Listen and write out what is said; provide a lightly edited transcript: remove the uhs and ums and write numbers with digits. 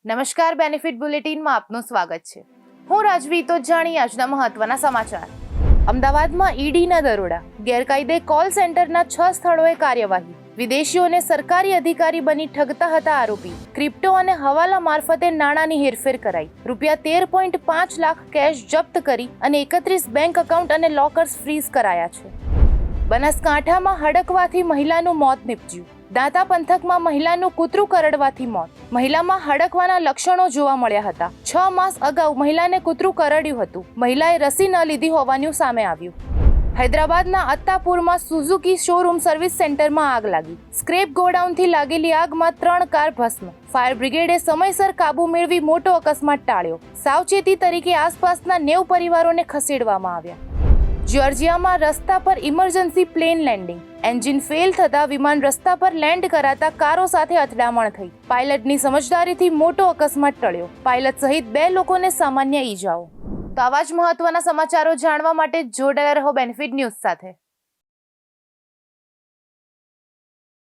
નમસ્કાર, બેનિફિટ બુલેટિનમાં આપનું સ્વાગત છે. હું રાજવી. તો જાણીએ આજના મહત્વના સમાચાર. અમદાવાદમાં ઈડીના દરોડા, ગેરકાયદે કોલ સેન્ટરના 6 સ્થળોએ કાર્યવાહી. વિદેશીઓને સરકારી અધિકારી બની ઠગતા હતા આરોપી. ક્રિપ્ટો અને હવાલા મારફતે નાણાંની હેરફેર કરાઈ. રૂપિયા 13.5 લાખ કેશ જપ્ત કરી અને 31 બેંક એકાઉન્ટ અને લોકર્સ ફ્રીઝ કરાયા છે. બનાસકાંઠામાં હડકવાથી મહિલાનું મોત નીપજ્યું. દાંતા પંથકમાં મહિલાનું કૂતરું કરડવાથી મોત. મહિલામાં હડકવાના લક્ષણો જોવા મળ્યા હતા. 6 માસ અગાઉ મહિલાને કૂતરું કરડ્યું હતું. મહિલાએ રસી ન લીધી હોવાનું સામે આવ્યું. હૈદરાબાદના અત્તાપુરમાં સુઝુકી શોરૂમ સર્વિસ સેન્ટરમાં આગ લાગી. સ્ક્રેપ ગોડાઉનથી લાગેલી આગમાં 3 કાર ભસ્મ. ફાયર બ્રિગેડે સમયસર કાબુ મેળવી મોટો અકસ્માત ટાળ્યો. સાવચેતી તરીકે આસપાસના 90 પરિવારોને ખસેડવામાં આવ્યા. જ્યોર્જિયામાં રસ્તા પર emergency plane landing. Engine fail થતા વિમાન રસ્તા પર લેન્ડ કરાતા કારો સાથે અથડામણ થઈ. પાયલટની સમજદારીથી મોટો અકસ્માત ટળ્યો. પાયલટ સહિત 2 લોકોને સામાન્ય ઈજાઓ. તો આવા જ મહત્વના સમાચારો જાણવા માટે જોડાયેલા રહો બેનિફિટ ન્યૂઝ સાથે.